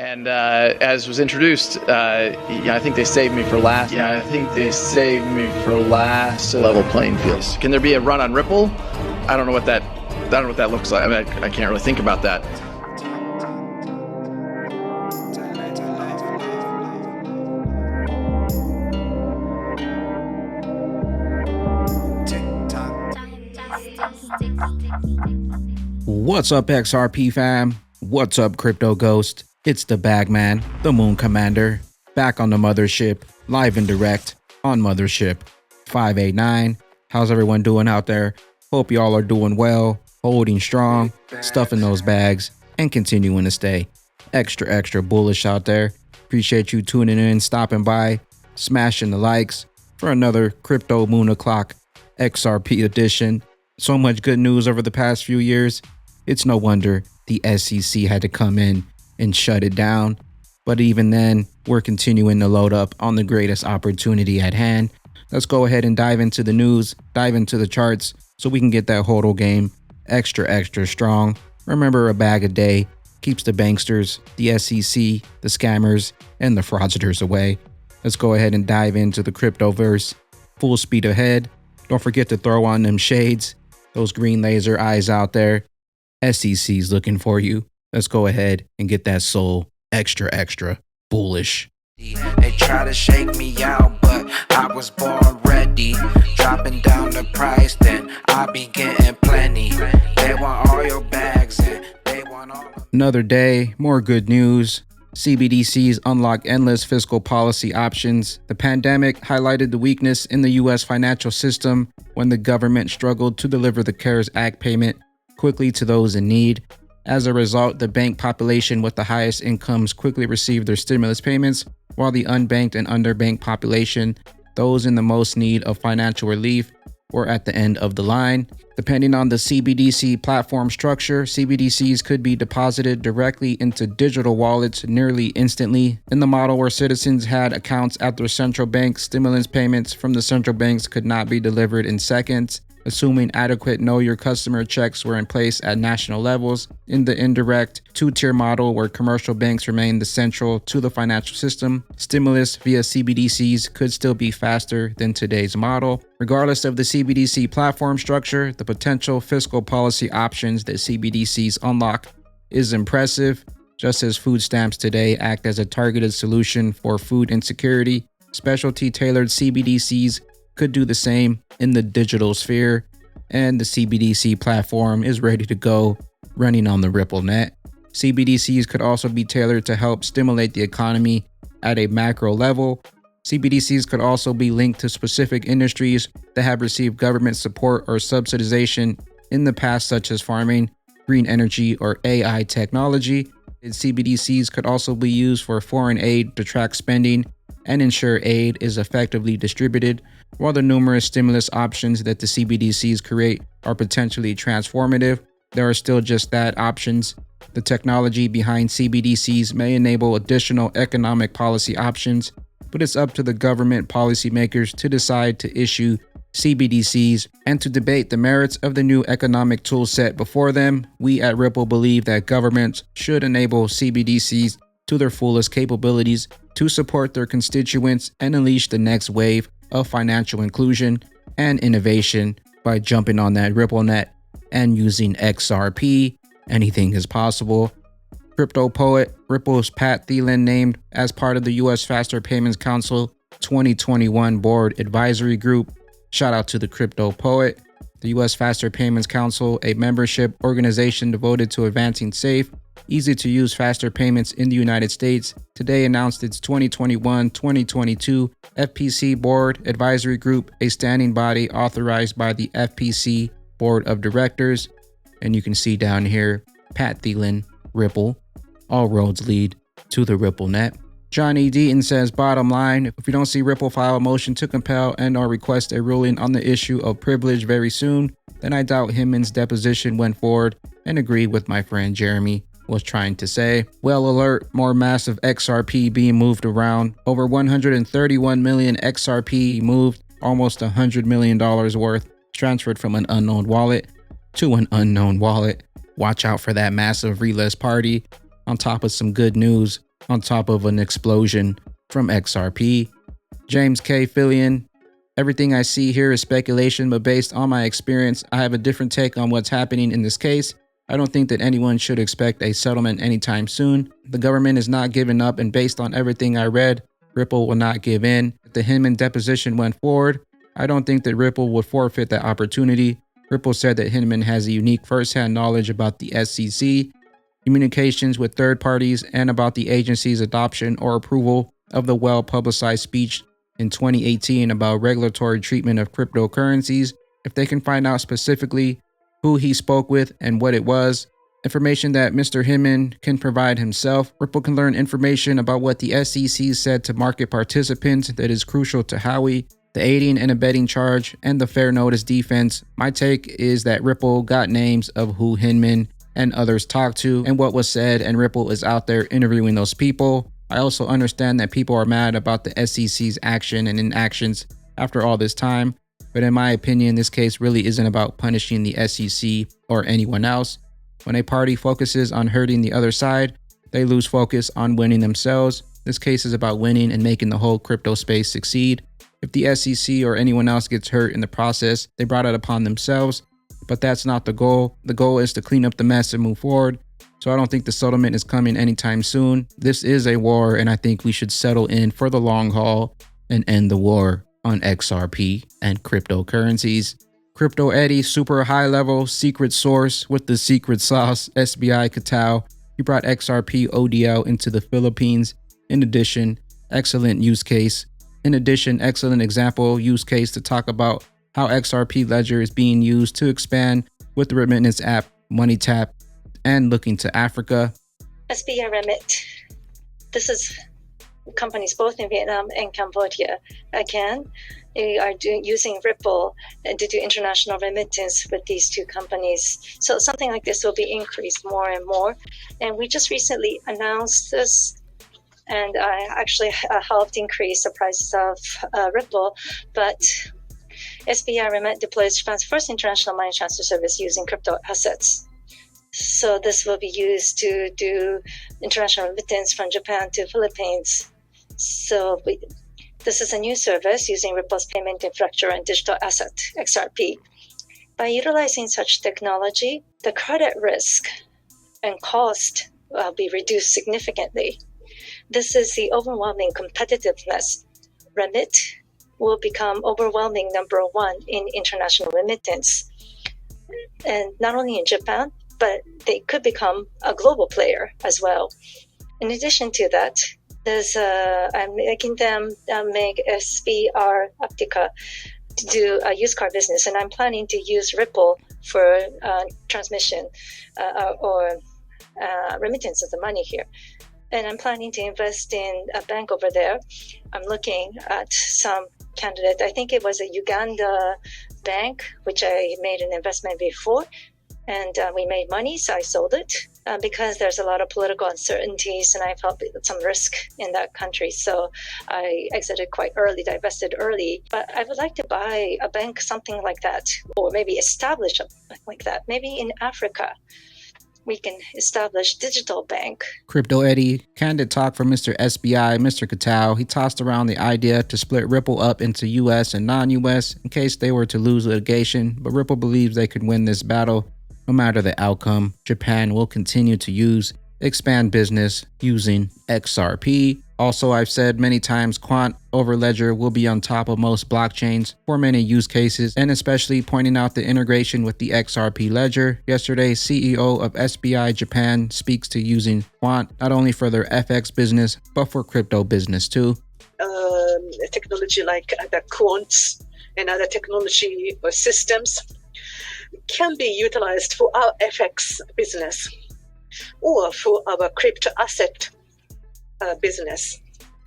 And as was introduced, I think they saved me for last. Yeah, I think they saved me for last. Level playing field. Can there be a run on Ripple? I don't know what that looks like. I mean, I can't really think about that. What's up, XRP fam? What's up, Crypto Ghost? It's the Bagman, the Moon Commander, back on the mothership, live and direct on Mothership 589. How's everyone doing out there? Hope y'all are doing well, holding strong, stuffing those bags, and continuing to stay extra bullish out there. Appreciate you tuning in, stopping by, smashing the likes for another Crypto Moon O'Clock XRP edition. So much good news over the past few years. It's no wonder the SEC had to come in and shut it down. But even then, we're continuing to load up on the greatest opportunity at hand. Let's go ahead and dive into the news, dive into the charts, so we can get that HODL game extra strong. Remember, a bag a day keeps the banksters, the SEC, the scammers, and the fraudsters away. Let's go ahead and dive into the cryptoverse. Full speed ahead. Don't forget to throw on them shades, those green laser eyes out there. SEC's looking for you. Let's go ahead and get that soul extra bullish. They try to shake me out, but I was born ready. Dropping down the price, then I be getting plenty. They want all your bags and they want all. Another day, more good news. CBDCs unlock endless fiscal policy options. The pandemic highlighted the weakness in the U.S. financial system when the government struggled to deliver the CARES Act payment quickly to those in need. As a result, the bank population with the highest incomes quickly received their stimulus payments, while the unbanked and underbanked population, those in the most need of financial relief, were at the end of the line. Depending on the CBDC platform structure, CBDCs could be deposited directly into digital wallets nearly instantly. In the model where citizens had accounts at their central bank, stimulus payments from the central banks could not be delivered in seconds. Assuming adequate Know Your Customer checks were in place at national levels. In the indirect two-tier model where commercial banks remain the central to the financial system, stimulus via CBDCs could still be faster than today's model. Regardless of the CBDC platform structure, the potential fiscal policy options that CBDCs unlock is impressive. Just as food stamps today act as a targeted solution for food insecurity, specialty tailored CBDCs could do the same in the digital sphere, and the CBDC platform is ready to go, running on the RippleNet. CBDCs could also be tailored to help stimulate the economy at a macro level. CBDCs could also be linked to specific industries that have received government support or subsidization in the past, such as farming, green energy, or AI technology. And CBDCs could also be used for foreign aid to track spending and ensure aid is effectively distributed. While the numerous stimulus options that the CBDCs create are potentially transformative, there are still just that, options. The technology behind CBDCs may enable additional economic policy options, but it's up to the government policymakers to decide to issue CBDCs and to debate the merits of the new economic tool set before them. We at Ripple believe that governments should enable CBDCs to their fullest capabilities to support their constituents and unleash the next wave of financial inclusion and innovation by jumping on that RippleNet and using XRP. Anything is possible. Crypto poet Ripple's Pat Thielen named as part of the U.S. Faster Payments Council 2021 Board Advisory Group. Shout out to the crypto poet. The U.S. Faster Payments Council, a membership organization devoted to advancing safe, easy-to-use faster payments in the United States, today announced its 2021-2022 FPC Board Advisory Group, a standing body authorized by the FPC Board of Directors. And you can see down here, Pat Thielen, Ripple. All roads lead to the RippleNet. Johnny Deaton says, bottom line, if we don't see Ripple file a motion to compel and/or request a ruling on the issue of privilege very soon, then I doubt Hinman's deposition went forward, and agree with my friend Jeremy was trying to say. Well, alert, more massive XRP being moved around. Over 131 million XRP moved, almost $100 million worth, transferred from an unknown wallet to an unknown wallet. Watch out for that massive relist party. On top of some good news, on top of an explosion from XRP. James K. Fillion, everything I see here is speculation, but based on my experience, I have a different take on what's happening in this case. I don't think that anyone should expect a settlement anytime soon. The government is not giving up, and based on everything I read, Ripple will not give in. If the Hinman deposition went forward, I don't think that Ripple would forfeit that opportunity. Ripple said that Hinman has a unique first-hand knowledge about the SEC, communications with third parties, and about the agency's adoption or approval of the well-publicized speech in 2018 about regulatory treatment of cryptocurrencies. If they can find out specifically who he spoke with and what it was, information that Mr. Hinman can provide himself, Ripple can learn information about what the SEC said to market participants that is crucial to Howey, the aiding and abetting charge, and the fair notice defense. My take is that Ripple got names of who Hinman and others talked to and what was said, and Ripple is out there interviewing those people. I also understand that people are mad about the SEC's action and inactions after all this time, but in my opinion, this case really isn't about punishing the SEC or anyone else. When a party focuses on hurting the other side, they lose focus on winning themselves. This case is about winning and making the whole crypto space succeed. If the SEC or anyone else gets hurt in the process, they brought it upon themselves, but that's not the goal. The goal is to clean up the mess and move forward. So I don't think the settlement is coming anytime soon. This is a war, and I think we should settle in for the long haul and end the war on XRP and cryptocurrencies. Crypto Eddie, super high level secret source with the secret sauce, SBI Katao. He brought XRP ODL into the Philippines. In addition, excellent use case. Excellent example use case to talk about how XRP Ledger is being used to expand with the remittance app MoneyTap and looking to Africa. SBI Remit. This is companies both in Vietnam and Cambodia. Again, they are using Ripple to do international remittance with these two companies. So something like this will be increased more and more. And we just recently announced this, and I actually helped increase the price of Ripple. But SBI Remit deploys Japan's first international money transfer service using crypto assets. So this will be used to do international remittance from Japan to Philippines. So this is a new service using Ripple's payment infrastructure and digital asset, XRP. By utilizing such technology, the credit risk and cost will be reduced significantly. This is the overwhelming competitiveness. Remit will become overwhelming number one in international remittance. And not only in Japan, but they could become a global player as well. In addition to that, I'm making them make SBR Optica to do a used car business, and I'm planning to use Ripple for transmission or remittance of the money here. And I'm planning to invest in a bank over there. I'm looking at some candidate. I think it was a Uganda bank, which I made an investment before. And we made money, so I sold it because there's a lot of political uncertainties, and I felt some risk in that country. So I exited quite early, divested early. But I would like to buy a bank, something like that, or maybe establish a bank like that. Maybe in Africa, we can establish digital bank. Crypto Eddie, candid talk from Mr. SBI, Mr. Katao. He tossed around the idea to split Ripple up into US and non-US in case they were to lose litigation, but Ripple believes they could win this battle. No matter the outcome, Japan will continue to expand business using XRP. Also, I've said many times, Quant over Ledger will be on top of most blockchains for many use cases, and especially pointing out the integration with the XRP Ledger. Yesterday, CEO of SBI Japan speaks to using Quant not only for their FX business, but for crypto business too. Technology like the Quants and other technology or systems can be utilized for our FX business or for our crypto asset business.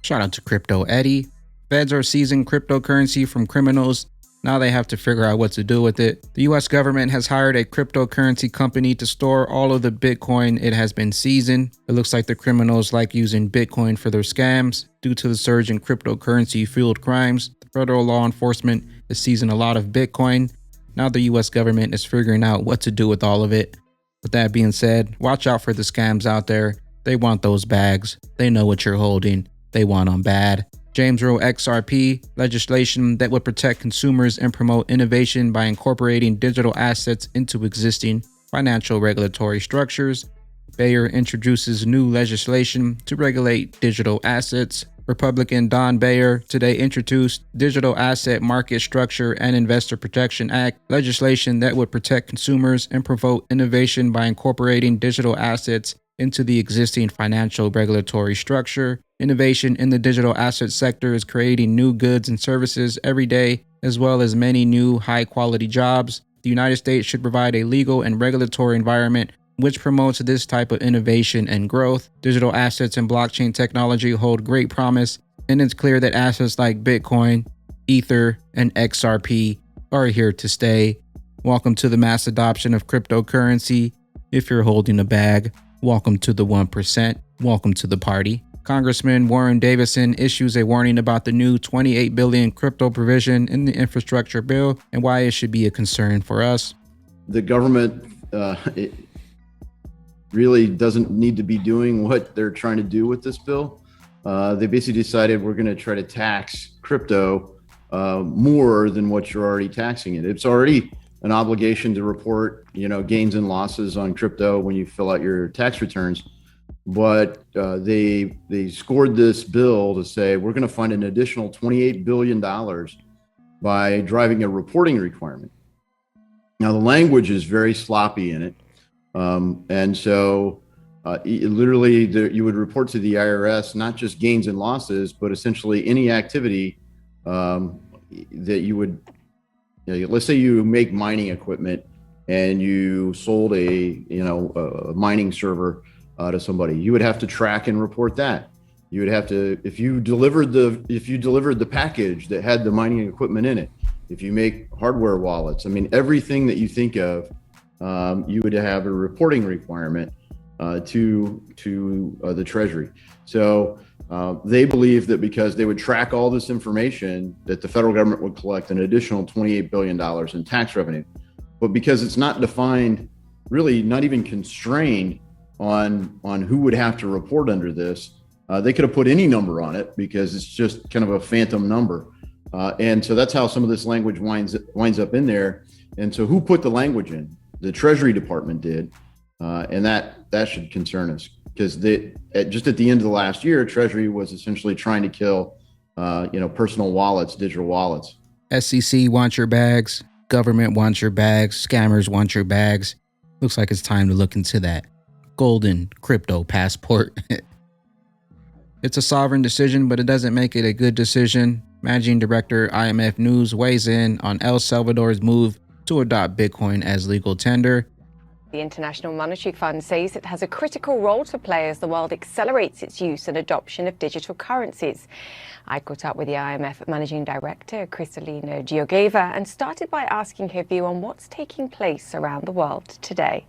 Shout out to Crypto Eddie. Feds are seizing cryptocurrency from criminals. Now they have to figure out what to do with it. The US government has hired a cryptocurrency company to store all of the Bitcoin it has been seizing. It looks like the criminals like using Bitcoin for their scams. Due to the surge in cryptocurrency-fueled crimes, the federal law enforcement is seizing a lot of Bitcoin. Now the US government is figuring out what to do with all of it. With that being said, watch out for the scams out there. They want those bags. They know what you're holding. They want them bad. James wrote XRP, legislation that would protect consumers and promote innovation by incorporating digital assets into existing financial regulatory structures. Bayer introduces new legislation to regulate digital assets. Republican Don Bayer today introduced Digital Asset Market Structure and Investor Protection Act, legislation that would protect consumers and promote innovation by incorporating digital assets into the existing financial regulatory structure. Innovation in the digital asset sector is creating new goods and services every day, as well as many new high-quality jobs. The United States should provide a legal and regulatory environment which promotes this type of innovation and growth. Digital assets and blockchain technology hold great promise, and it's clear that assets like Bitcoin, Ether, and XRP are here to stay. Welcome to the mass adoption of cryptocurrency. If you're holding a bag, welcome to the 1%. Welcome to the party. Congressman Warren Davison issues a warning about the new $28 billion crypto provision in the infrastructure bill and why it should be a concern for us. The government really doesn't need to be doing what they're trying to do with this bill. They basically decided we're going to try to tax crypto more than what you're already taxing it. It's already an obligation to report, gains and losses on crypto when you fill out your tax returns. But they scored this bill to say we're going to fund an additional $28 billion by driving a reporting requirement. Now, the language is very sloppy in it. And so literally you would report to the IRS, not just gains and losses, but essentially any activity that you would, let's say you make mining equipment and you sold a mining server to somebody, you would have to track and report that. You would have to, if you delivered the package that had the mining equipment in it, if you make hardware wallets, everything that you think of, you would have a reporting requirement to the Treasury. So they believe that because they would track all this information, that the federal government would collect an additional $28 billion in tax revenue. But because it's not defined, really not even constrained on who would have to report under this, they could have put any number on it because it's just kind of a phantom number. And so that's how some of this language winds up in there. And so who put the language in? The Treasury Department did, and that should concern us because just at the end of the last year, Treasury was essentially trying to kill, personal wallets, digital wallets. SEC wants your bags. Government wants your bags. Scammers want your bags. Looks like it's time to look into that golden crypto passport. It's a sovereign decision, but it doesn't make it a good decision. Managing Director IMF News weighs in on El Salvador's move to adopt Bitcoin as legal tender. The International Monetary Fund says it has a critical role to play as the world accelerates its use and adoption of digital currencies. I caught up with the IMF Managing Director, Kristalina Georgieva, and started by asking her view on what's taking place around the world today.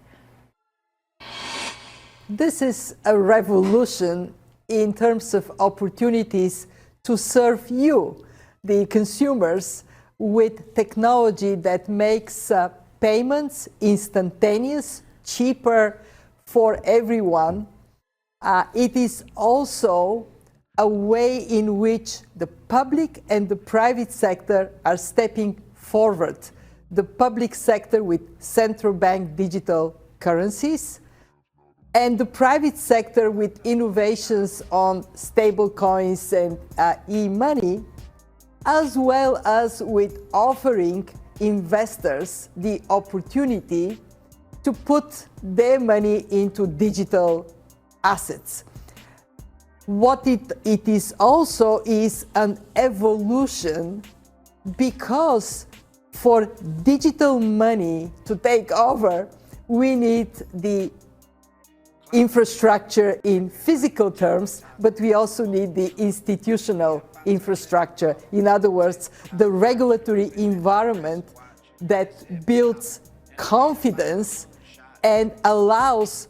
This is a revolution in terms of opportunities to serve you, the consumers, with technology that makes payments instantaneous, cheaper for everyone. It is also a way in which the public and the private sector are stepping forward. The public sector with central bank digital currencies, and the private sector with innovations on stable coins and e-money, as well as with offering investors the opportunity to put their money into digital assets. What it is also is an evolution, because for digital money to take over, we need the infrastructure in physical terms, but we also need the institutional infrastructure. In other words, the regulatory environment that builds confidence and allows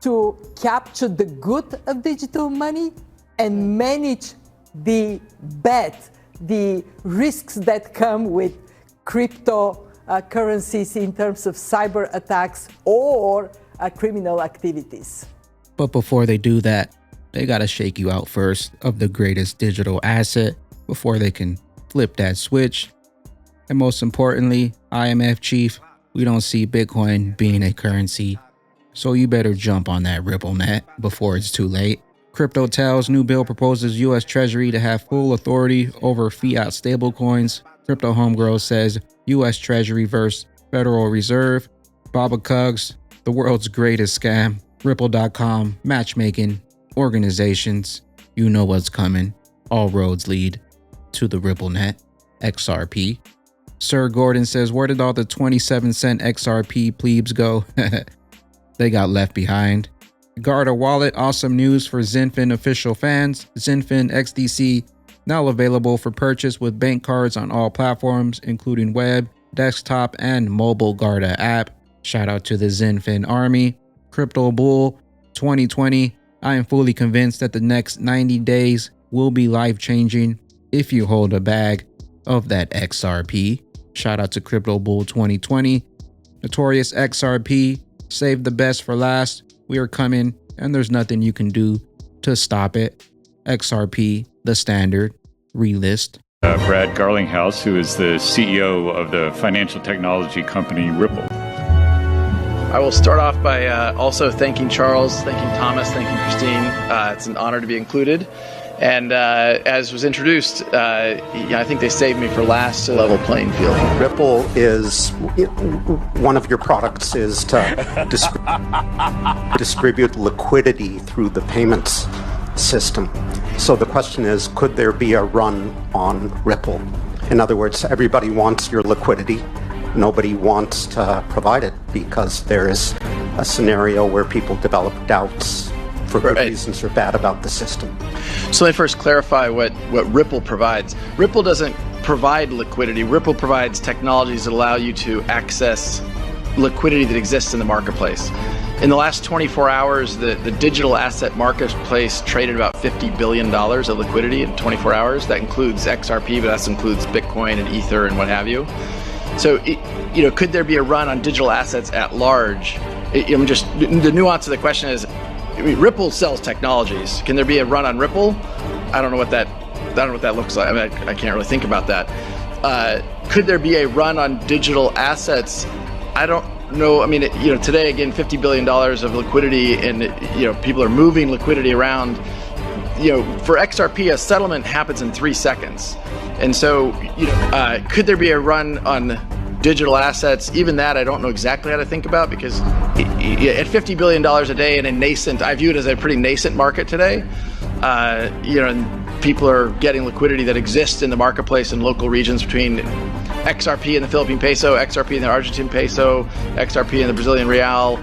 to capture the good of digital money and manage the bad, the risks that come with cryptocurrencies in terms of cyber attacks or criminal activities. But before they do that, they gotta shake you out first of the greatest digital asset before they can flip that switch. And most importantly, IMF chief, we don't see Bitcoin being a currency. So you better jump on that RippleNet before it's too late. Crypto tells new bill proposes U.S. Treasury to have full authority over fiat stablecoins. Crypto Homegirl says U.S. Treasury versus Federal Reserve. Baba Cugs, the world's greatest scam. Ripple.com, matchmaking, organizations. You know what's coming. All roads lead to the RippleNet. XRP. Sir Gordon says, where did all the 27-cent XRP plebes go? They got left behind. Garda Wallet, awesome news for Zinfin official fans. Zinfin XDC now available for purchase with bank cards on all platforms, including web, desktop, and mobile Garda app. Shout out to the Zinfin army. Crypto Bull 2020. I am fully convinced that the next 90 days will be life-changing if you hold a bag of that XRP. Shout out to Crypto Bull 2020. Notorious XRP, save the best for last. We are coming, and there's nothing you can do to stop it. XRP, the standard, relist. Brad Garlinghouse, who is the CEO of the financial technology company Ripple. I will start off by also thanking Charles, thanking Thomas, thanking Christine. It's an honor to be included. And as was introduced, I think they saved me for last, level playing field. Ripple is, one of your products is to distribute liquidity through the payments system. So the question is, could there be a run on Ripple? In other words, everybody wants your liquidity. Nobody wants to provide it because there is a scenario where people develop doubts for good reasons or bad about the system. So let me first clarify what Ripple provides. Ripple doesn't provide liquidity. Ripple provides technologies that allow you to access liquidity that exists in the marketplace. In the last 24 hours, the digital asset marketplace traded about $50 billion of liquidity in 24 hours. That includes XRP, but that includes Bitcoin and Ether and what have you. So, could there be a run on digital assets at large? Just the nuance of the question is, Ripple sells technologies. Can there be a run on Ripple? I don't know what that looks like. I can't really think about that. Could there be a run on digital assets? I don't know. Today again, $50 billion of liquidity, and people are moving liquidity around. For XRP, a settlement happens in 3 seconds. And so, could there be a run on digital assets? Even that, I don't know exactly how to think about, because at $50 billion a day in a nascent, I view it as a pretty nascent market today. And people are getting liquidity that exists in the marketplace in local regions between XRP and the Philippine peso, XRP and the Argentine peso, XRP and the Brazilian real,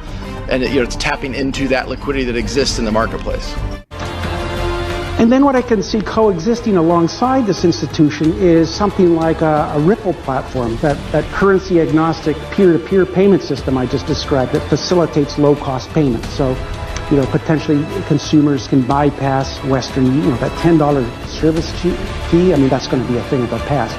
and it's tapping into that liquidity that exists in the marketplace. And then what I can see coexisting alongside this institution is something like a Ripple platform, that currency agnostic peer-to-peer payment system I just described that facilitates low-cost payments. So, potentially consumers can bypass Western, that $10 service fee. That's going to be a thing of the past.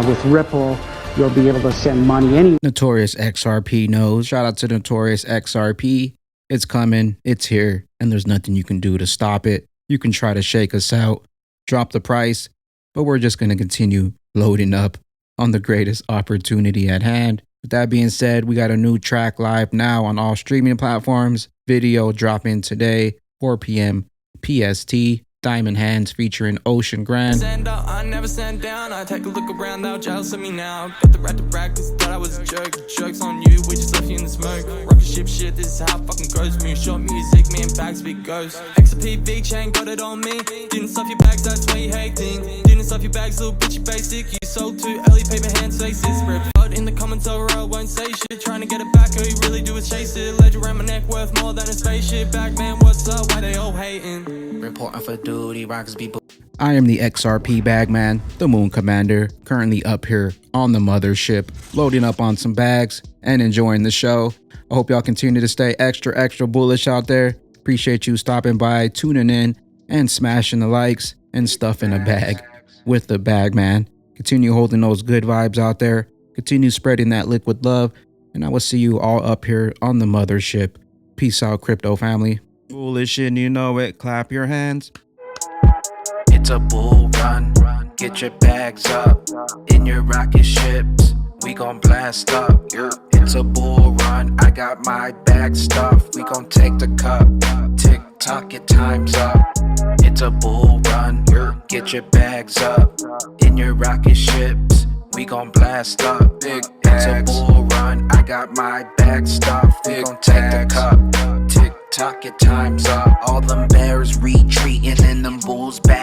With Ripple, you'll be able to send money anywhere. Notorious XRP knows. Shout out to Notorious XRP. It's coming, it's here, and there's nothing you can do to stop it. You can try to shake us out, drop the price, but we're just going to continue loading up on the greatest opportunity at hand. With that being said, we got a new track live now on all streaming platforms. Video dropping today, 4 p.m. PST. Diamond Hands featuring Ocean Grand. I never stand down. I take a look around, they're jealous of me now. Got the right to practice, thought I was a jerk. Jokes on you, we just left you in the smoke. Rocket ship shit, this is how it fucking goes. Me short music, me and bags, big ghost. XRP big chain, got it on me. Didn't stuff your bags, that's why you hating. Didn't stuff your bags, little bitch, you basic. You sold too early, paper hands, faces. Spread blood in the comments over, I won't say shit. Trying to get it back, all you really do is chase it. Ledger around my neck, worth more than a spaceship. Back man, what's up, why they all hating? Reporting for duty, rockers be. I am the XRP Bagman, the Moon Commander, currently up here on the mothership, loading up on some bags and enjoying the show. I hope y'all continue to stay extra bullish out there. Appreciate you stopping by, tuning in, and smashing the likes and stuffing a bag with the Bagman. Continue holding those good vibes out there. Continue spreading that liquid love, and I will see you all up here on the mothership. Peace out, crypto family. Foolish and you know it, clap your hands. It's a bull run. Get your bags up. In your rocket ships, we gon' blast up. It's a bull run. I got my bag stuffed. We gon' take the cup. Tick tock, your time's up. It's a bull run. Get your bags up. In your rocket ships, we gon' blast up. Big it's a bull run. I got my bag stuffed. We gon' take the cup. Tick tock, your time's up. All them bears retreating and them bulls back.